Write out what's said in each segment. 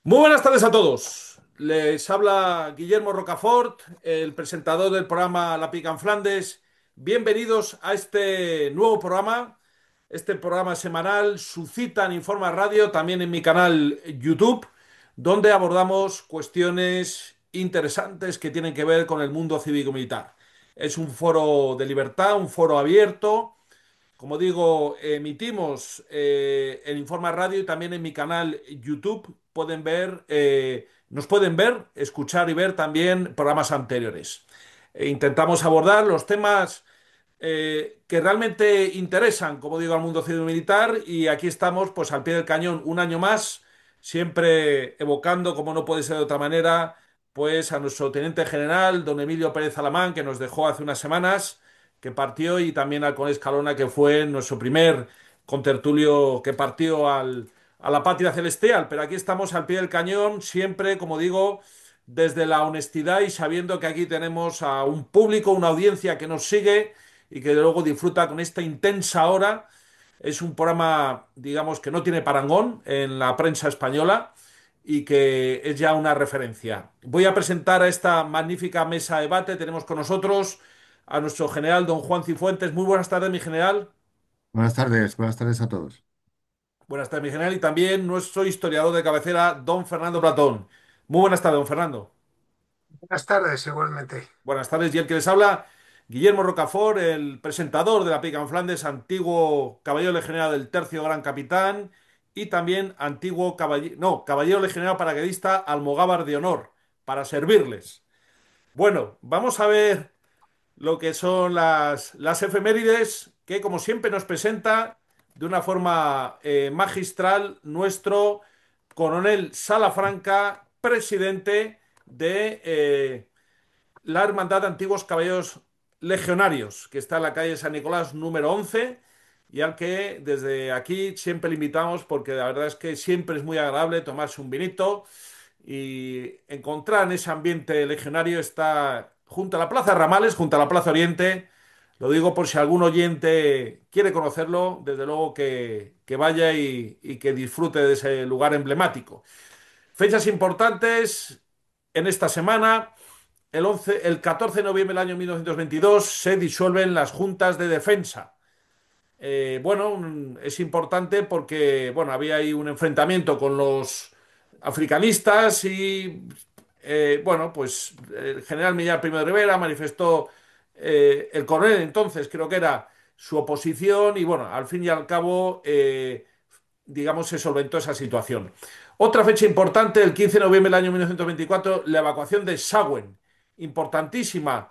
Muy buenas tardes a todos. Les habla Guillermo Rocafort, el presentador del programa La Pica en Flandes. Bienvenidos a este nuevo programa, este programa semanal, su cita en Informa Radio, también en mi canal YouTube, donde abordamos cuestiones interesantes que tienen que ver con el mundo cívico-militar. Es un foro de libertad, un foro abierto. Como digo, emitimos en Informa Radio y también en mi canal YouTube nos pueden ver, escuchar y ver también programas anteriores. Intentamos abordar los temas que realmente interesan, como digo, al mundo civil militar y aquí estamos, pues al pie del cañón, un año más, siempre evocando, como no puede ser de otra manera, pues a nuestro teniente general, don Emilio Pérez Alamán, que nos dejó hace unas semanas, que partió, y también al coronel Escalona, que fue nuestro primer contertulio que partió a la patria celestial. Pero aquí estamos al pie del cañón, siempre, como digo, desde la honestidad y sabiendo que aquí tenemos a un público, una audiencia que nos sigue y que luego disfruta con esta intensa hora. Es un programa, digamos, que no tiene parangón en la prensa española y que es ya una referencia. Voy a presentar a esta magnífica mesa de debate. Tenemos con nosotros a nuestro general, don Juan Cifuentes. Muy buenas tardes, mi general. Buenas tardes a todos. Buenas tardes, mi general. Y también nuestro historiador de cabecera, don Fernando Platón. Muy buenas tardes, don Fernando. Buenas tardes, igualmente. Buenas tardes, y el que les habla, Guillermo Rocafort, el presentador de la Pica en Flandes, antiguo caballero legionero del Tercio Gran Capitán y también antiguo caballero, no, caballero legionero paracaidista Almogávar de Honor, para servirles. Bueno, vamos a ver lo que son las efemérides que, como siempre, nos presenta de una forma magistral nuestro coronel Salafranca, presidente de la Hermandad de Antiguos Caballeros Legionarios, que está en la calle San Nicolás número 11 y al que desde aquí siempre le invitamos porque la verdad es que siempre es muy agradable tomarse un vinito y encontrar en ese ambiente legionario. Está junto a la Plaza Ramales, junto a la Plaza Oriente. Lo digo por si algún oyente quiere conocerlo, desde luego que vaya y que disfrute de ese lugar emblemático. Fechas importantes en esta semana. El 14 de noviembre del año 1922 se disuelven las juntas de defensa. Es importante porque había ahí un enfrentamiento con los africanistas y pues el general Millán Primo de Rivera manifestó, el coronel entonces creo que era, su oposición y al fin y al cabo, digamos, se solventó esa situación. Otra fecha importante, el 15 de noviembre del año 1924, la evacuación de Sawen, importantísima,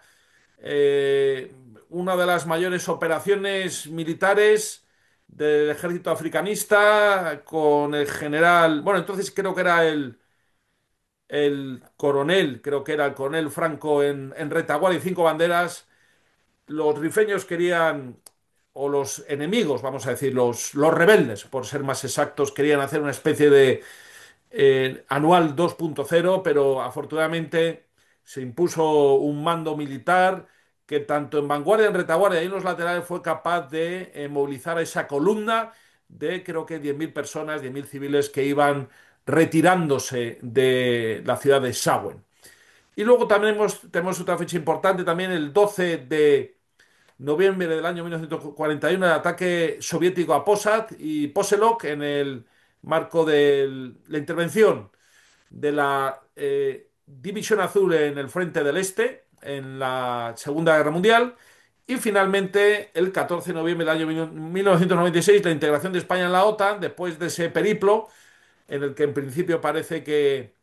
eh, una de las mayores operaciones militares del ejército africanista con el general, entonces creo que era el coronel, creo que era el coronel Franco en retaguardia y cinco banderas. Los rifeños querían, o los enemigos, vamos a decir, los rebeldes, por ser más exactos, querían hacer una especie de anual 2.0, pero afortunadamente se impuso un mando militar que tanto en vanguardia, en retaguardia y en los laterales fue capaz de movilizar a esa columna de creo que 10.000 personas, 10.000 civiles que iban retirándose de la ciudad de Sawen. Y luego también tenemos otra fecha importante, también el 12 de noviembre del año 1941, el ataque soviético a Posad y Poselok en el marco de la intervención de la División Azul en el Frente del Este en la Segunda Guerra Mundial. Y finalmente, el 14 de noviembre del año 1996, la integración de España en la OTAN, después de ese periplo en el que en principio parece que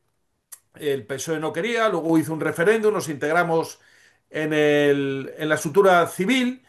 el PSOE no quería, luego hizo un referéndum, nos integramos en la estructura civil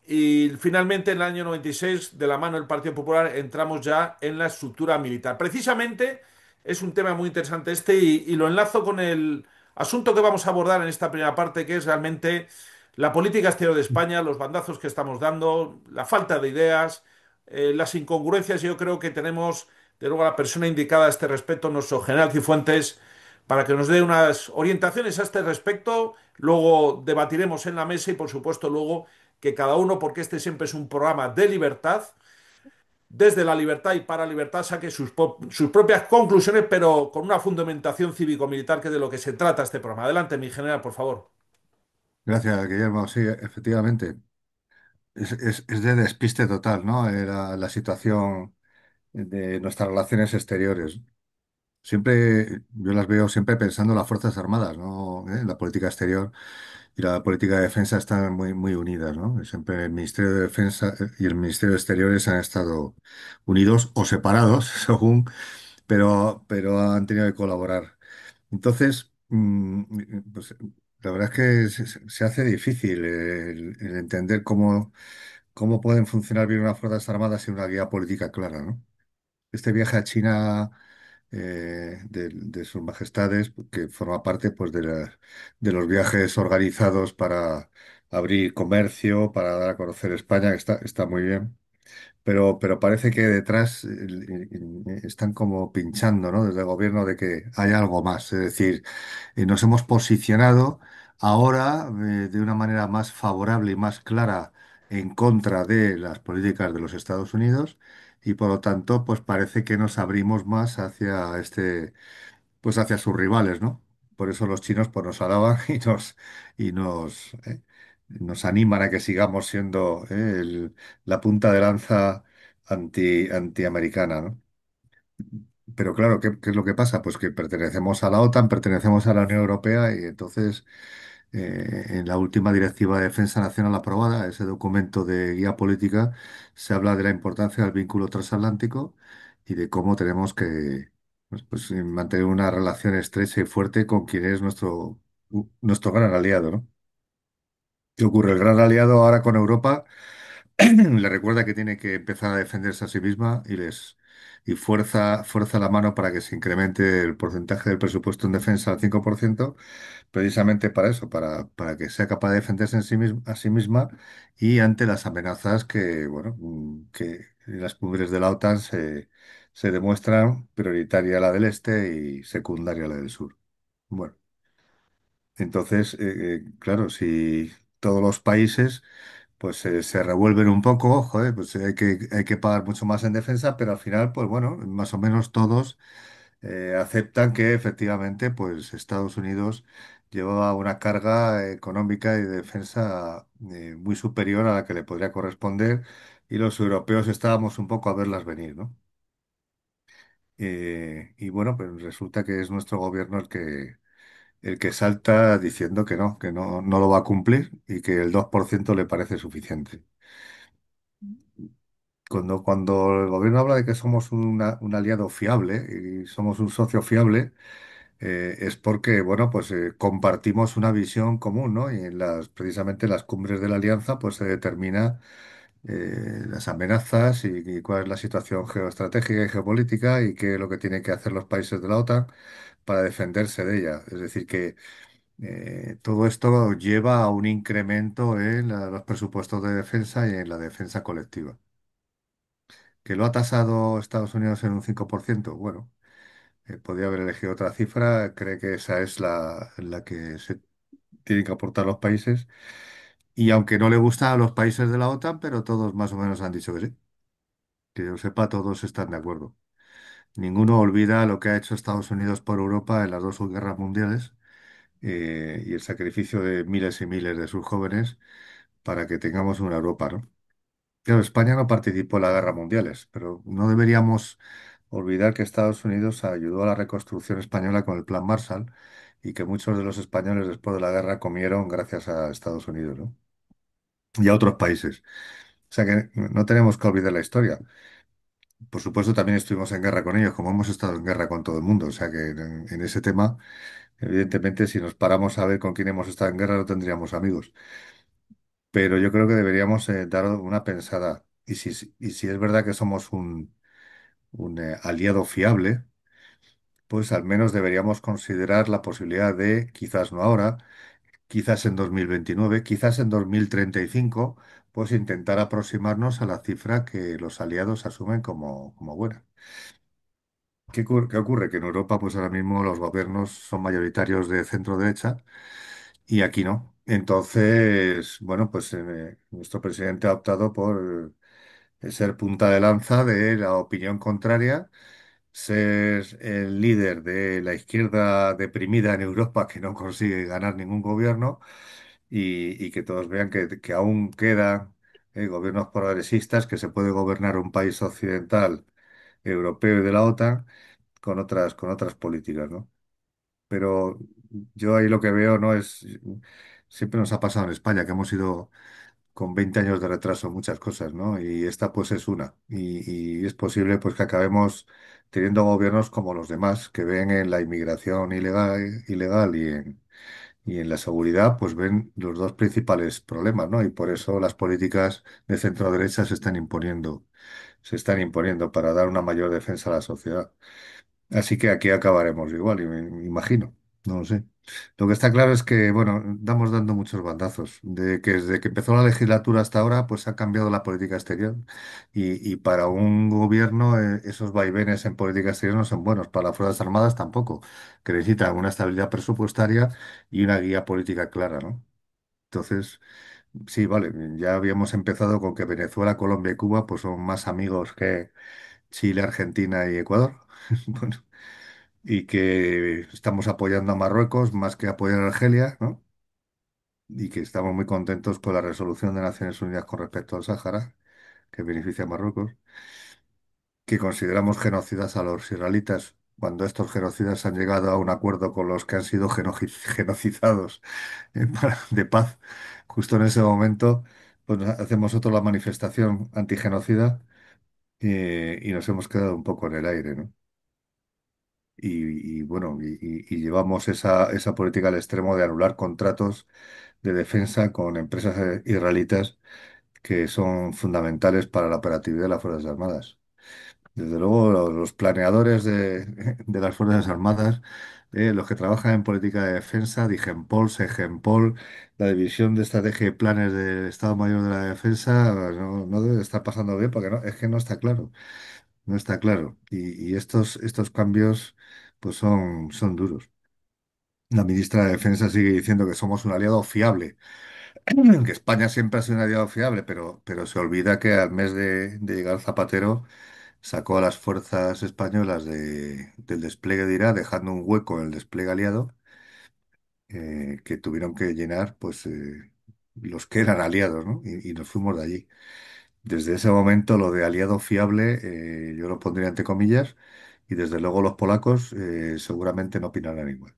y finalmente en el año 96, de la mano del Partido Popular, entramos ya en la estructura militar. Precisamente es un tema muy interesante este y lo enlazo con el asunto que vamos a abordar en esta primera parte, que es realmente la política exterior de España, los bandazos que estamos dando, la falta de ideas, las incongruencias. Yo creo que tenemos, de luego, a la persona indicada a este respecto, nuestro general Cifuentes, para que nos dé unas orientaciones a este respecto. Luego debatiremos en la mesa y, por supuesto, luego que cada uno, porque este siempre es un programa de libertad, desde la libertad y para la libertad saque sus propias conclusiones, pero con una fundamentación cívico-militar, que es de lo que se trata este programa. Adelante, mi general, por favor. Gracias, Guillermo. Sí, efectivamente. Es de despiste total, ¿no? Era la situación de nuestras relaciones exteriores. Siempre, yo las veo siempre pensando en las Fuerzas Armadas, ¿no? La política exterior y la política de defensa están muy, muy unidas, ¿no? Siempre el Ministerio de Defensa y el Ministerio de Exteriores han estado unidos o separados, según, pero han tenido que colaborar. Entonces, pues la verdad es que se hace difícil el entender cómo pueden funcionar bien unas Fuerzas Armadas sin una guía política clara, ¿no? Este viaje a China de sus majestades, que forma parte pues, de los viajes organizados para abrir comercio, para dar a conocer España, que está muy bien. Pero parece que detrás están como pinchando, ¿no? Desde el gobierno de que hay algo más. Es decir, nos hemos posicionado ahora de una manera más favorable y más clara en contra de las políticas de los Estados Unidos y por lo tanto, pues parece que nos abrimos más hacia pues hacia sus rivales, ¿no? Por eso los chinos pues nos alaban y nos animan a que sigamos siendo la punta de lanza antiamericana, ¿no? Pero claro, ¿qué es lo que pasa? Pues que pertenecemos a la OTAN, pertenecemos a la Unión Europea y entonces en la última Directiva de Defensa Nacional aprobada, ese documento de guía política, se habla de la importancia del vínculo transatlántico y de cómo tenemos que mantener una relación estrecha y fuerte con quien es nuestro gran aliado, ¿no? ¿Qué ocurre? El gran aliado ahora con Europa le recuerda que tiene que empezar a defenderse a sí misma y fuerza la mano para que se incremente el porcentaje del presupuesto en defensa al 5%, precisamente para eso, para que sea capaz de defenderse a sí misma y ante las amenazas que, bueno, que en las cumbres de la OTAN se demuestran prioritaria la del este y secundaria la del sur. Bueno, entonces, claro, si todos los países pues se revuelven un poco, joder, pues hay que pagar mucho más en defensa, pero al final, pues bueno, más o menos todos aceptan que efectivamente, pues Estados Unidos llevaba una carga económica y de defensa muy superior a la que le podría corresponder y los europeos estábamos un poco a verlas venir, ¿no? Y bueno, pues resulta que es nuestro gobierno el que salta diciendo que no lo va a cumplir y que el 2% le parece suficiente. Cuando el gobierno habla de que somos un aliado fiable y somos un socio fiable, es porque, bueno, pues compartimos una visión común, ¿no? Y precisamente en las cumbres de la alianza, pues se determina las amenazas y cuál es la situación geoestratégica y geopolítica y qué es lo que tienen que hacer los países de la OTAN para defenderse de ella. Es decir, que todo esto lleva a un incremento en los presupuestos de defensa y en la defensa colectiva. ¿Que lo ha tasado Estados Unidos en un 5%? Bueno, podría haber elegido otra cifra. Cree que esa es la que se tienen que aportar los países. Y aunque no le gusta a los países de la OTAN, pero todos más o menos han dicho que sí. Que yo sepa, todos están de acuerdo. Ninguno olvida lo que ha hecho Estados Unidos por Europa en las dos guerras mundiales y el sacrificio de miles y miles de sus jóvenes para que tengamos una Europa, ¿no? Claro, España no participó en las guerras mundiales, pero no deberíamos olvidar que Estados Unidos ayudó a la reconstrucción española con el Plan Marshall y que muchos de los españoles después de la guerra comieron gracias a Estados Unidos, ¿no? Y a otros países. O sea que no tenemos que olvidar la historia. Por supuesto, también estuvimos en guerra con ellos, como hemos estado en guerra con todo el mundo. O sea que en ese tema, evidentemente, si nos paramos a ver con quién hemos estado en guerra, no tendríamos amigos. Pero yo creo que deberíamos dar una pensada. Y si es verdad que somos un aliado fiable, pues al menos deberíamos considerar la posibilidad de, quizás no ahora, quizás en 2029, quizás en 2035, pues intentar aproximarnos a la cifra que los aliados asumen como buena. ¿Qué ocurre? Que en Europa, pues ahora mismo los gobiernos son mayoritarios de centro derecha y aquí no. Entonces, bueno, pues nuestro presidente ha optado por ser punta de lanza de la opinión contraria, ser el líder de la izquierda deprimida en Europa que no consigue ganar ningún gobierno y que todos vean que aún quedan gobiernos progresistas, que se puede gobernar un país occidental, europeo y de la OTAN con otras políticas, ¿no? Pero yo ahí lo que veo no es, siempre nos ha pasado en España que hemos ido con 20 años de retraso en muchas cosas, ¿no? Y esta pues es una. Y es posible pues que acabemos teniendo gobiernos como los demás, que ven en la inmigración ilegal y en la seguridad, pues ven los dos principales problemas, ¿no? Y por eso las políticas de centro derecha se están imponiendo para dar una mayor defensa a la sociedad. Así que aquí acabaremos igual, me imagino. No lo sé. Lo que está claro es que, bueno, estamos dando muchos bandazos. Desde que empezó la legislatura hasta ahora, pues ha cambiado la política exterior. Y para un gobierno, esos vaivenes en política exterior no son buenos. Para las Fuerzas Armadas tampoco, que necesitan una estabilidad presupuestaria y una guía política clara, ¿no? Entonces, sí, vale, ya habíamos empezado con que Venezuela, Colombia y Cuba, pues son más amigos que Chile, Argentina y Ecuador. Bueno, y que estamos apoyando a Marruecos más que apoyar a Argelia, ¿no? Y que estamos muy contentos con la resolución de Naciones Unidas con respecto al Sáhara, que beneficia a Marruecos, que consideramos genocidas a los israelitas cuando estos genocidas han llegado a un acuerdo con los que han sido genocidados de paz. Justo en ese momento, pues hacemos otra la manifestación antigenocida y nos hemos quedado un poco en el aire, ¿no? Bueno, y llevamos esa política al extremo de anular contratos de defensa con empresas israelitas que son fundamentales para la operatividad de las Fuerzas Armadas. Desde luego, los planeadores de las Fuerzas Armadas, los que trabajan en política de defensa, Digenpol, Segenpol, la División de Estrategia y Planes del Estado Mayor de la Defensa, no debe estar pasando bien porque no, es que no está claro. No está claro. Y estos cambios pues son duros. La ministra de Defensa sigue diciendo que somos un aliado fiable, que España siempre ha sido un aliado fiable, pero se olvida que al mes de llegar Zapatero sacó a las fuerzas españolas del despliegue de Irak, dejando un hueco en el despliegue aliado que tuvieron que llenar pues los que eran aliados, ¿no? Y nos fuimos de allí. Desde ese momento lo de aliado fiable yo lo pondría entre comillas y desde luego los polacos seguramente no opinarán igual.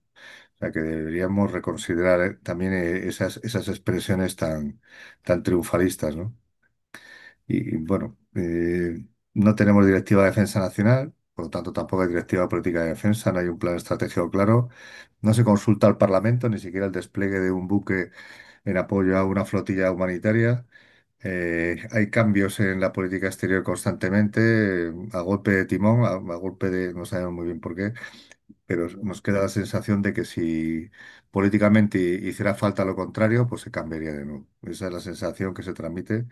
O sea que deberíamos reconsiderar también esas expresiones tan triunfalistas, ¿no? Y bueno, no tenemos directiva de defensa nacional, por lo tanto tampoco hay directiva de política de defensa, no hay un plan estratégico claro, no se consulta al Parlamento, ni siquiera el despliegue de un buque en apoyo a una flotilla humanitaria. Hay cambios en la política exterior constantemente, a golpe de timón, a golpe de, no sabemos muy bien por qué, pero nos queda la sensación de que si políticamente hiciera falta lo contrario, pues se cambiaría de nuevo. Esa es la sensación que se transmite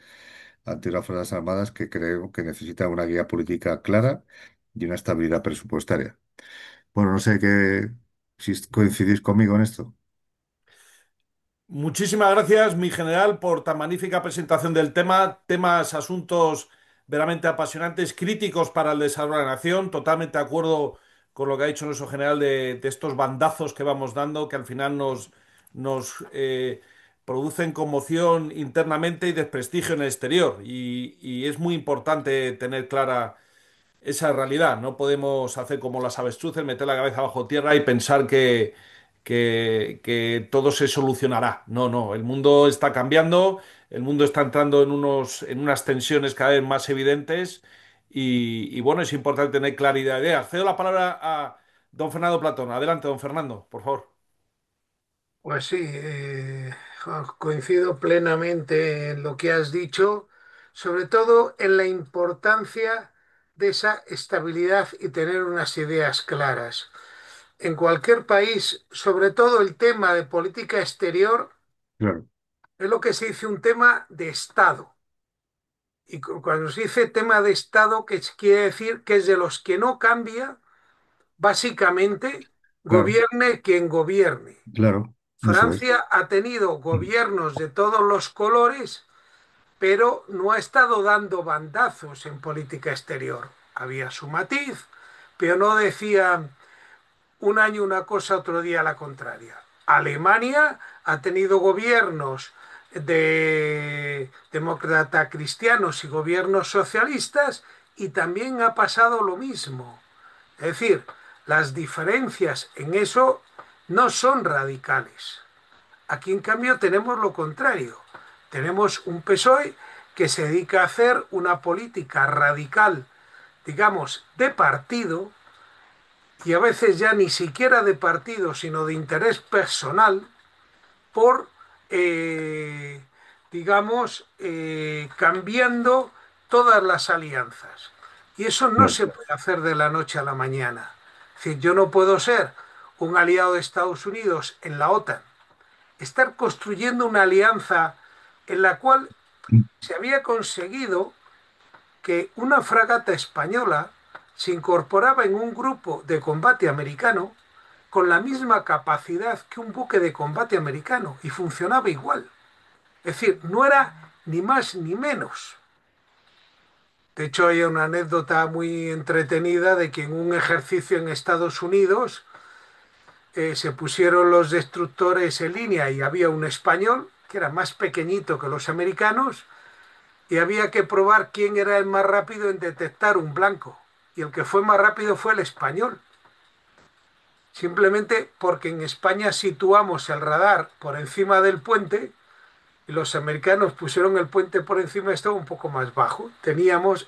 ante las Fuerzas Armadas que creo que necesitan una guía política clara y una estabilidad presupuestaria. Bueno, no sé si coincidís conmigo en esto. Muchísimas gracias, mi general, por tan magnífica presentación del tema. Temas, asuntos veramente apasionantes, críticos para el desarrollo de la nación. Totalmente de acuerdo con lo que ha dicho nuestro general de estos bandazos que vamos dando, que al final nos producen conmoción internamente y desprestigio en el exterior. Y es muy importante tener clara esa realidad. No podemos hacer como las avestruces, meter la cabeza bajo tierra y pensar que todo se solucionará. No, no, el mundo está cambiando, el mundo está entrando en unas tensiones cada vez más evidentes y bueno, es importante tener claridad de ideas. Cedo la palabra a don Fernando Platón. Adelante, don Fernando, por favor. Pues sí, coincido plenamente en lo que has dicho, sobre todo en la importancia de esa estabilidad y tener unas ideas claras. En cualquier país, sobre todo el tema de política exterior, Claro, es lo que se dice un tema de Estado. Y cuando se dice tema de Estado, que quiere decir que es de los que no cambia, básicamente, claro, gobierne quien gobierne. claro, eso es. Francia ha tenido gobiernos de todos los colores pero no ha estado dando bandazos en política exterior. Había su matiz, pero no decía un año una cosa, otro día la contraria. Alemania ha tenido gobiernos de demócratas cristianos y gobiernos socialistas y también ha pasado lo mismo. Es decir, las diferencias en eso no son radicales. Aquí, en cambio, tenemos lo contrario. Tenemos un PSOE que se dedica a hacer una política radical, digamos, de partido, y a veces ya ni siquiera de partido, sino de interés personal, por, eh, digamos, cambiando todas las alianzas. Y eso no Claro. se puede hacer de la noche a la mañana. Es decir, yo no puedo ser un aliado de Estados Unidos en la OTAN, estar construyendo una alianza en la cual se había conseguido que una fragata española se incorporaba en un grupo de combate americano con la misma capacidad que un buque de combate americano y funcionaba igual. Es decir, no era ni más ni menos. De hecho, hay una anécdota muy entretenida de que en un ejercicio en Estados Unidos se pusieron los destructores en línea y había un español que era más pequeñito que los americanos y había que probar quién era el más rápido en detectar un blanco. Y el que fue más rápido fue el español. Simplemente porque en España situamos el radar por encima del puente y los americanos pusieron el puente por encima y estaba un poco más bajo.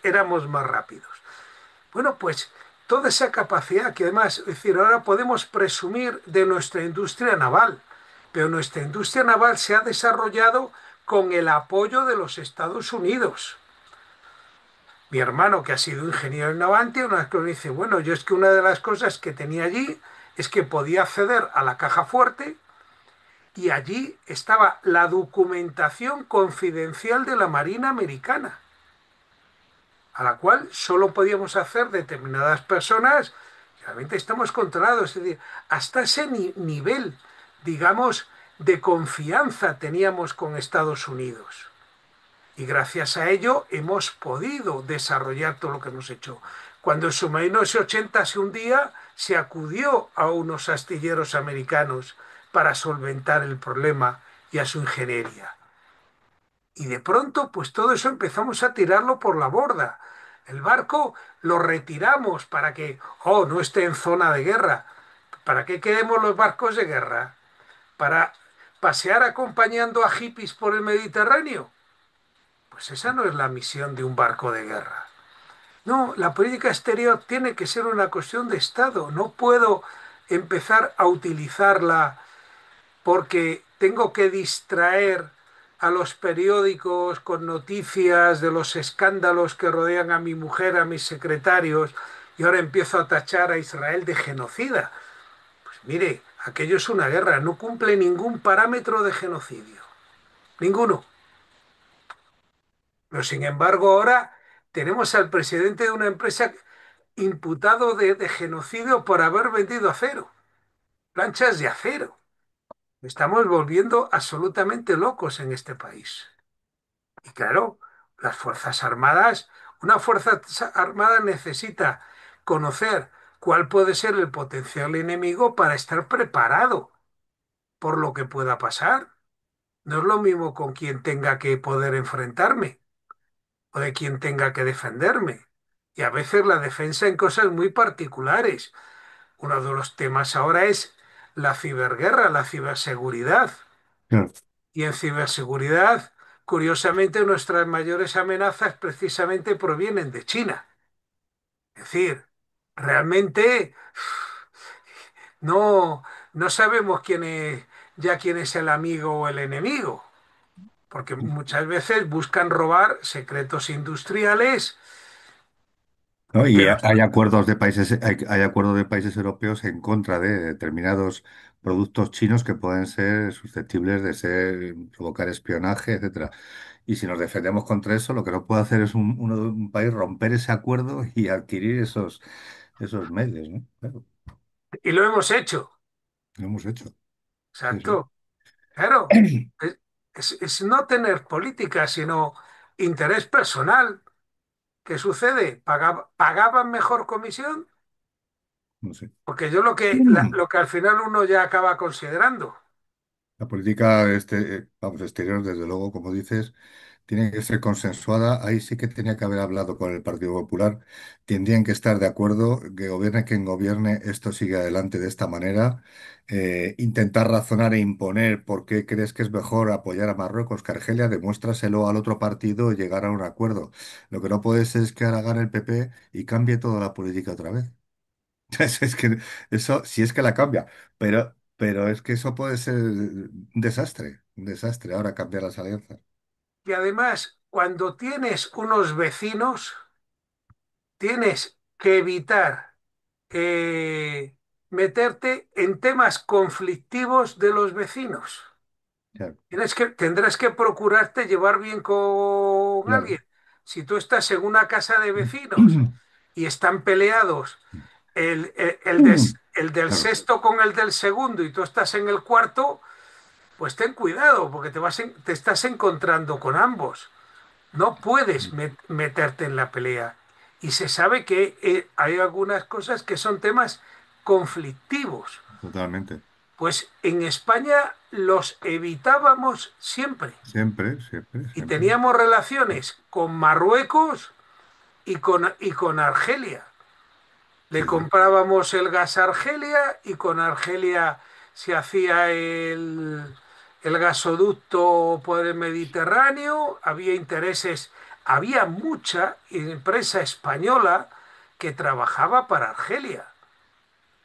Éramos más rápidos. Bueno, pues toda esa capacidad que además, es decir, ahora podemos presumir de nuestra industria naval, pero nuestra industria naval se ha desarrollado con el apoyo de los Estados Unidos. Mi hermano, que ha sido ingeniero en Navantia, una vez que me dice, bueno, yo es que una de las cosas que tenía allí es que podía acceder a la caja fuerte y allí estaba la documentación confidencial de la Marina Americana, a la cual solo podíamos hacer determinadas personas, y realmente estamos controlados, es decir, hasta ese nivel, digamos, de confianza teníamos con Estados Unidos. Y gracias a ello hemos podido desarrollar todo lo que hemos hecho. Cuando el submarino S-80 se hundía, se acudió a unos astilleros americanos para solventar el problema y a su ingeniería. Y de pronto, pues todo eso empezamos a tirarlo por la borda. El barco lo retiramos para que, oh, no esté en zona de guerra. ¿Para qué queremos los barcos de guerra? ¿Para pasear acompañando a hippies por el Mediterráneo? Pues esa no es la misión de un barco de guerra. No, la política exterior tiene que ser una cuestión de Estado. No puedo empezar a utilizarla porque tengo que distraer a los periódicos con noticias de los escándalos que rodean a mi mujer, a mis secretarios, y ahora empiezo a tachar a Israel de genocida. Pues mire, aquello es una guerra, no cumple ningún parámetro de genocidio, ninguno. Pero sin embargo, ahora tenemos al presidente de una empresa imputado de genocidio por haber vendido acero, planchas de acero. Estamos volviendo absolutamente locos en este país. Y claro, las Fuerzas Armadas, una Fuerza Armada necesita conocer cuál puede ser el potencial enemigo para estar preparado por lo que pueda pasar. No es lo mismo con quien tenga que poder enfrentarme o de quien tenga que defenderme. Y a veces la defensa en cosas muy particulares. Uno de los temas ahora es la ciberguerra, la ciberseguridad. Claro. Y en ciberseguridad, curiosamente, nuestras mayores amenazas precisamente provienen de China. Es decir, realmente no, no sabemos quién es el amigo o el enemigo, porque muchas veces buscan robar secretos industriales, ¿No? Y pero hay acuerdos de países, hay acuerdos de países europeos en contra de determinados productos chinos que pueden ser susceptibles de provocar espionaje, etcétera. Y si nos defendemos contra eso, lo que no puede hacer es un país romper ese acuerdo y adquirir esos medios, ¿no? Claro, y lo hemos hecho. lo hemos hecho. Sí, sí. Exacto. Claro. Es, es no tener política, sino interés personal. ¿Qué sucede? ¿Pagaban mejor comisión? No sé. Porque yo lo que al final uno ya acaba considerando. La política vamos, exterior, desde luego, como dices, tiene que ser consensuada. Ahí sí que tenía que haber hablado con el Partido Popular. Tendrían que estar de acuerdo, que gobierne quien gobierne, esto sigue adelante de esta manera. Intentar razonar e imponer por qué crees que es mejor apoyar a Marruecos que a Argelia, demuéstraselo al otro partido y llegar a un acuerdo. Lo que no puede ser es que ahora gane el PP y cambie toda la política otra vez. Es que eso, si es que la cambia, pero es que eso puede ser un desastre ahora cambiar las alianzas. Y además, cuando tienes unos vecinos, tienes que evitar eh, meterte en temas conflictivos de los vecinos. Claro, Tendrás que procurarte llevar bien con claro. alguien. Si tú estás en una casa de vecinos y están peleados el del Claro, sexto con el del segundo y tú estás en el cuarto, pues ten cuidado porque te estás encontrando con ambos. No puedes meterte en la pelea. Y se sabe que hay algunas cosas que son temas conflictivos. totalmente. Pues en España los evitábamos siempre Siempre, siempre, y siempre. teníamos relaciones con Marruecos y con Argelia. Le Sí, sí, comprábamos el gas a Argelia y con Argelia se hacía el gasoducto por el Mediterráneo, había intereses, había mucha empresa española que trabajaba para Argelia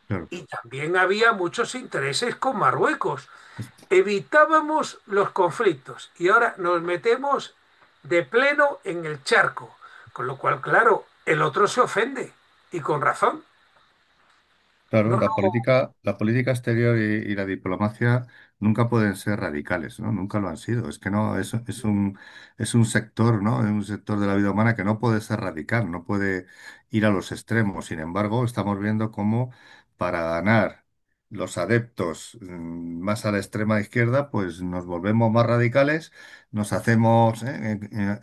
claro. y también había muchos intereses con Marruecos. Evitábamos los conflictos y ahora nos metemos de pleno en el charco, con lo cual, claro, el otro se ofende y con razón. Claro, No, no, la política exterior y la diplomacia nunca pueden ser radicales, ¿no? Nunca lo han sido. Es que no, es un sector, ¿no? Es un sector de la vida humana que no puede ser radical, no puede ir a los extremos. Sin embargo, estamos viendo cómo para ganar los adeptos más a la extrema izquierda, pues nos volvemos más radicales, nos hacemos,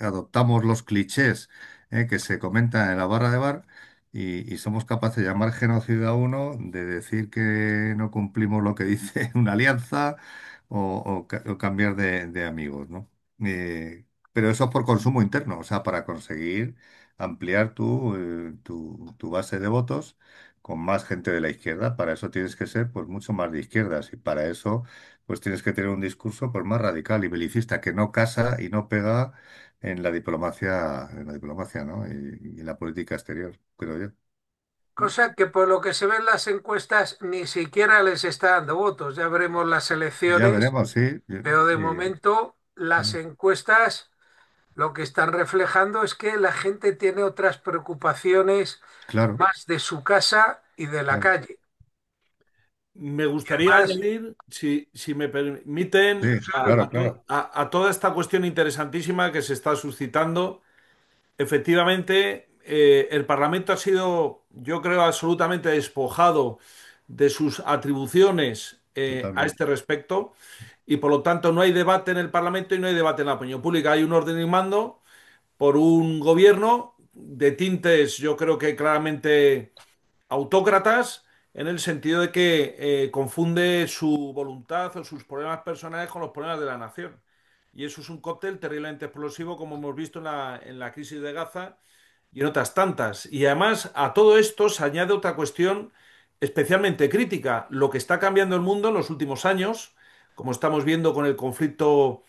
adoptamos los clichés, que se comentan en la barra de bar y somos capaces de llamar genocida a uno, de decir que no cumplimos lo que dice una alianza o cambiar de amigos, ¿no? Pero eso es por consumo interno, o sea, para conseguir ampliar tu base de votos con más gente de la izquierda. Para eso tienes que ser pues mucho más de izquierdas y para eso pues tienes que tener un discurso pues más radical y belicista que no casa y no pega en la diplomacia, ¿no? Y en la política exterior, creo yo. cosa que por lo que se ven las encuestas ni siquiera les está dando votos. Ya veremos las Ya elecciones, veremos, sí. pero de momento las encuestas lo que están reflejando es que la gente tiene otras preocupaciones Claro, más de su casa y de la claro. calle. Me Y gustaría además, añadir, si me permiten, Sí, claro, claro. a toda esta cuestión interesantísima que se está suscitando. Efectivamente, el Parlamento ha sido, yo creo, absolutamente despojado de sus atribuciones a Totalmente. este respecto y por lo tanto no hay debate en el Parlamento y no hay debate en la opinión pública. Hay un orden y mando por un gobierno de tintes, yo creo que claramente autócratas, en el sentido de que confunde su voluntad o sus problemas personales con los problemas de la nación. Y eso es un cóctel terriblemente explosivo, como hemos visto en la crisis de Gaza y en otras tantas. Y además a todo esto se añade otra cuestión especialmente crítica, lo que está cambiando el mundo en los últimos años, como estamos viendo con el conflicto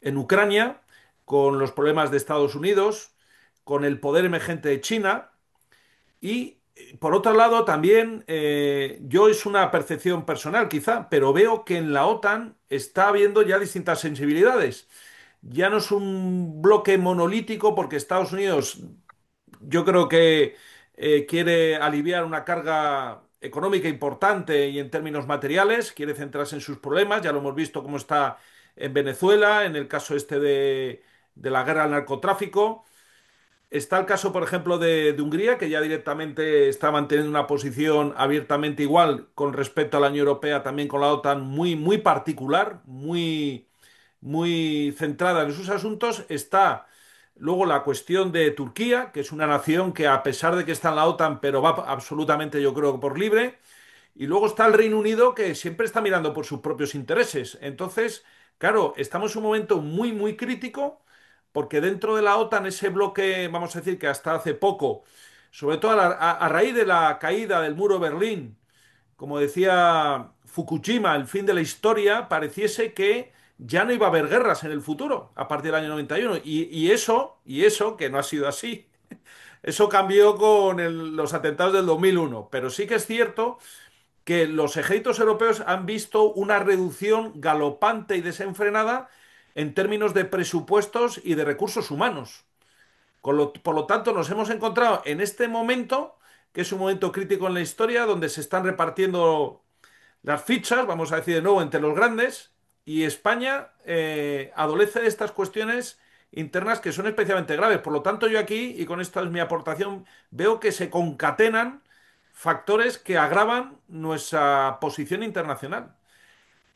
en Ucrania, con los problemas de Estados Unidos, con el poder emergente de China y por otro lado, también yo es una percepción personal quizá, pero veo que en la OTAN está habiendo ya distintas sensibilidades. Ya no es un bloque monolítico porque Estados Unidos yo creo que quiere aliviar una carga económica importante y en términos materiales, quiere centrarse en sus problemas, ya lo hemos visto cómo está en Venezuela, en el caso este de la guerra al narcotráfico. Está el caso, por ejemplo, de Hungría, que ya directamente está manteniendo una posición abiertamente igual con respecto a la Unión Europea, también con la OTAN, muy, muy particular, muy centrada en sus asuntos. Está Luego la cuestión de Turquía, que es una nación que a pesar de que está en la OTAN, pero va absolutamente, yo creo, por libre. Y luego está el Reino Unido, que siempre está mirando por sus propios intereses. Entonces, claro, estamos en un momento muy, muy crítico, porque dentro de la OTAN, ese bloque, vamos a decir que hasta hace poco, sobre todo a raíz de la caída del muro de Berlín, como decía Fukushima, el fin de la historia, pareciese que ya no iba a haber guerras en el futuro, a partir del año 91. Y eso, que no ha sido así, eso cambió con los atentados del 2001. Pero sí que es cierto que los ejércitos europeos han visto una reducción galopante y desenfrenada en términos de presupuestos y de recursos humanos. Por lo tanto, nos hemos encontrado en este momento, que es un momento crítico en la historia, donde se están repartiendo las fichas, vamos a decir de nuevo, entre los grandes, y España adolece de estas cuestiones internas que son especialmente graves. Por lo tanto, yo aquí, y con esta es mi aportación, veo que se concatenan factores que agravan nuestra posición internacional.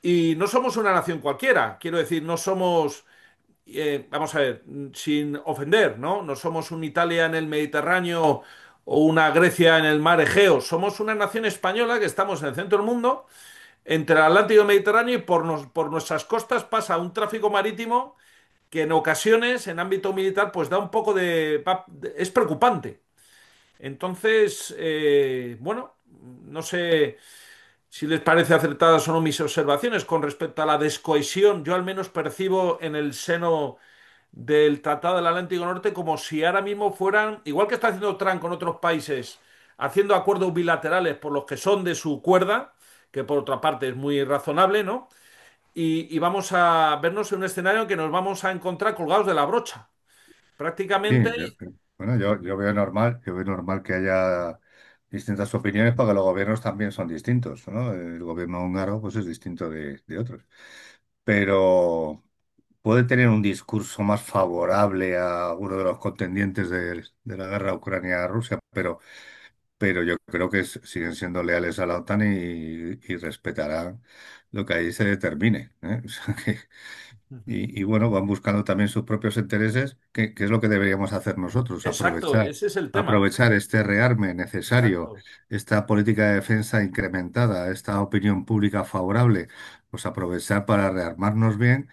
Y no somos una nación cualquiera, quiero decir, no somos, vamos a ver, sin ofender, ¿no? No somos una Italia en el Mediterráneo o una Grecia en el mar Egeo, somos una nación española que estamos en el centro del mundo, entre el Atlántico y el Mediterráneo, y por nuestras costas pasa un tráfico marítimo que en ocasiones, en ámbito militar, pues da un poco es preocupante. Entonces, bueno, no sé si les parece acertadas o no mis observaciones con respecto a la descohesión. Yo al menos percibo en el seno del Tratado del Atlántico Norte como si ahora mismo fueran, igual que está haciendo Trump con otros países, haciendo acuerdos bilaterales por los que son de su cuerda, que por otra parte es muy razonable, ¿no? Y vamos a vernos en un escenario en que nos vamos a encontrar colgados de la brocha. Sí, Prácticamente, bueno, yo veo normal que haya distintas opiniones porque los gobiernos también son distintos, ¿no? El gobierno húngaro pues es distinto de otros. Pero puede tener un discurso más favorable a uno de los contendientes de la guerra Ucrania-Rusia, pero yo creo que siguen siendo leales a la OTAN y respetarán lo que ahí se determine, ¿eh? O sea que, y bueno, van buscando también sus propios intereses, que es lo que deberíamos hacer nosotros, exacto, ese es el tema. aprovechar este rearme necesario, Exacto. esta política de defensa incrementada, esta opinión pública favorable, pues aprovechar para rearmarnos bien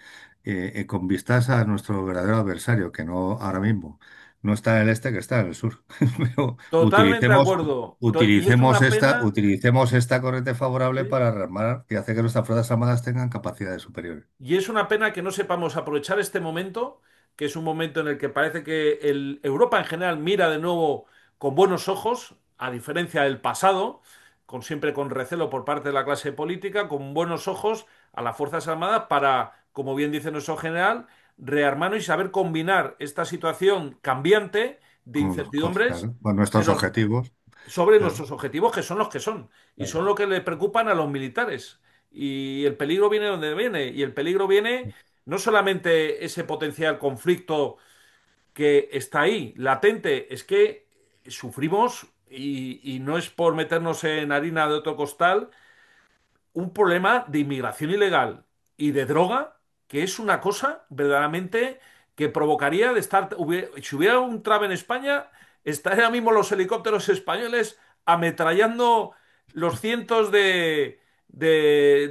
con vistas a nuestro verdadero adversario, que no ahora mismo no está en el este, que está en el sur. Pero Totalmente de acuerdo. Y es una pena. utilicemos esta corriente favorable ¿Sí? para rearmar y hacer que nuestras fuerzas armadas tengan capacidades superiores. Y es una pena que no sepamos aprovechar este momento, que es un momento en el que parece que Europa en general mira de nuevo con buenos ojos, a diferencia del pasado, siempre con recelo por parte de la clase política, con buenos ojos a las Fuerzas Armadas para, como bien dice nuestro general, rearmarnos y saber combinar esta situación cambiante de incertidumbres Claro, con de nuestros los objetivos. sobre Claro, nuestros objetivos, que son los que son, y claro. son lo que le preocupan a los militares. Y el peligro viene donde viene, y el peligro viene no solamente ese potencial conflicto que está ahí, latente, es que sufrimos, y no es por meternos en harina de otro costal, un problema de inmigración ilegal y de droga, que es una cosa verdaderamente que provocaría de estar, si hubiera un trave en España, estarían ahora mismo los helicópteros españoles ametrallando los cientos de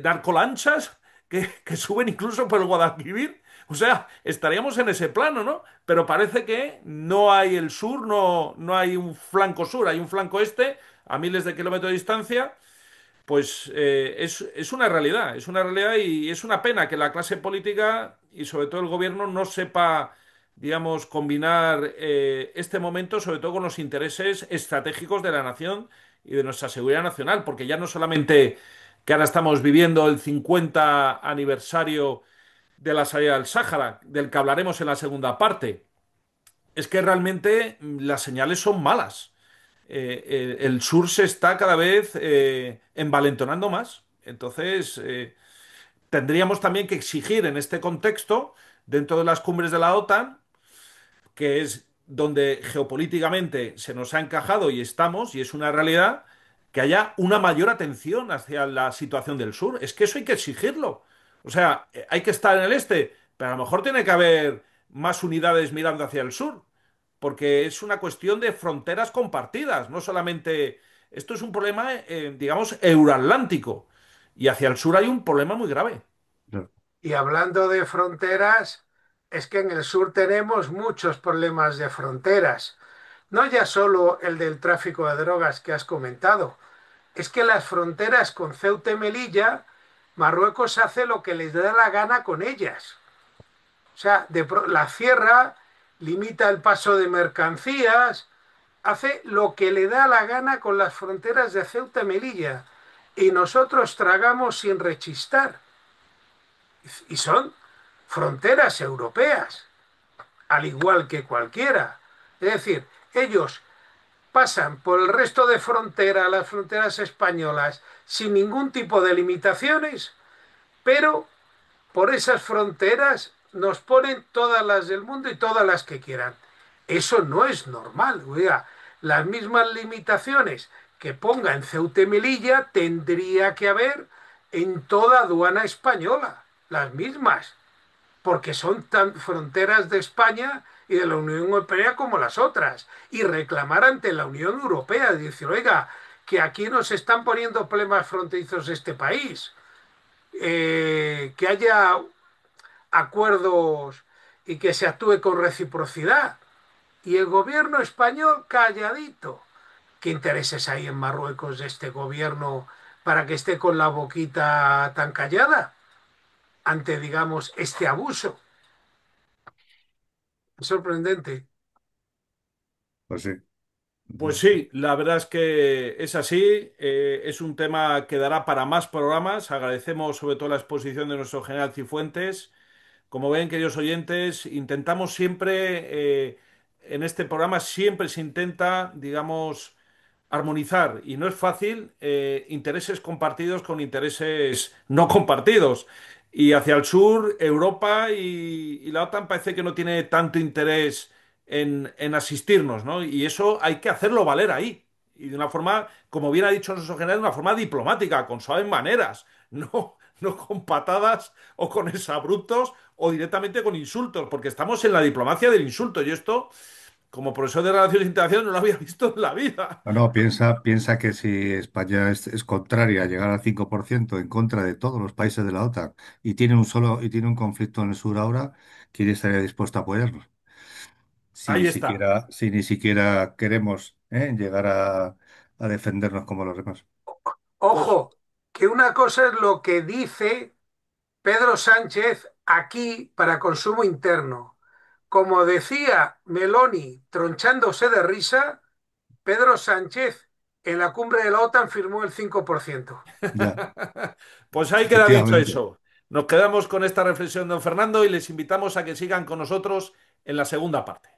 narcolanchas que suben incluso por el Guadalquivir. O sea, estaríamos en ese plano, ¿no? Pero parece que no hay el sur, no hay un flanco sur, hay un flanco este a miles de kilómetros de distancia. Pues es una realidad, y es una pena que la clase política y sobre todo el gobierno no sepa, digamos, combinar este momento, sobre todo con los intereses estratégicos de la nación y de nuestra seguridad nacional, porque ya no solamente que ahora estamos viviendo el 50 aniversario de la salida del Sáhara, del que hablaremos en la segunda parte, es que realmente las señales son malas. El sur se está cada vez envalentonando más. Entonces, tendríamos también que exigir en este contexto, dentro de las cumbres de la OTAN, que es donde geopolíticamente se nos ha encajado y estamos, y es una realidad, que haya una mayor atención hacia la situación del sur. Es que eso hay que exigirlo. O sea, hay que estar en el este, pero a lo mejor tiene que haber más unidades mirando hacia el sur, porque es una cuestión de fronteras compartidas, no solamente... Esto es un problema, digamos, euroatlántico, y hacia el sur hay un problema muy grave. Claro. Y hablando de fronteras, es que en el sur tenemos muchos problemas de fronteras. No ya solo el del tráfico de drogas que has comentado, es que las fronteras con Ceuta y Melilla, Marruecos hace lo que les da la gana con ellas. O sea, la cierra, limita el paso de mercancías, hace lo que le da la gana con las fronteras de Ceuta y Melilla. Y nosotros tragamos sin rechistar. Y son fronteras europeas, al igual que cualquiera. Es decir, ellos pasan por el resto de frontera, las fronteras españolas, sin ningún tipo de limitaciones, pero por esas fronteras nos ponen todas las del mundo y todas las que quieran. Eso no es normal. Oiga, las mismas limitaciones que ponga en Ceuta y Melilla tendría que haber en toda aduana española. Las mismas, porque son tan fronteras de España y de la Unión Europea como las otras, y reclamar ante la Unión Europea, decir, oiga, que aquí nos están poniendo problemas fronterizos este país, que haya acuerdos y que se actúe con reciprocidad. Y el gobierno español calladito. ¿Qué intereses hay en Marruecos de este gobierno para que esté con la boquita tan callada ante, digamos, este abuso? Es sorprendente. Pues sí. Pues sí, la verdad es que es así. Es un tema que dará para más programas. Agradecemos sobre todo la exposición de nuestro general Cifuentes. Como ven, queridos oyentes, intentamos siempre, en este programa siempre se intenta, digamos, armonizar, y no es fácil, intereses compartidos con intereses no compartidos. Y hacia el sur, Europa y la OTAN parece que no tiene tanto interés en asistirnos, ¿no? Y eso hay que hacerlo valer ahí. Y de una forma, como bien ha dicho nuestro general, de una forma diplomática, con suaves maneras, no con patadas o con exabruptos o directamente con insultos, porque estamos en la diplomacia del insulto. Y esto, como profesor de Relaciones Internacionales, no lo había visto en la vida. No, no, piensa que si España es contraria a llegar al 5% en contra de todos los países de la OTAN y tiene un conflicto en el sur ahora, ¿quién estaría dispuesto a apoyarnos? Ahí está. Si ni siquiera queremos llegar a defendernos como los demás. Pues, Ojo, que una cosa es lo que dice Pedro Sánchez aquí para consumo interno. Como decía Meloni, tronchándose de risa, Pedro Sánchez en la cumbre de la OTAN firmó el 5%. Ya, pues ahí queda dicho efectivamente. eso. Nos quedamos con esta reflexión, don Fernando, y les invitamos a que sigan con nosotros en la segunda parte.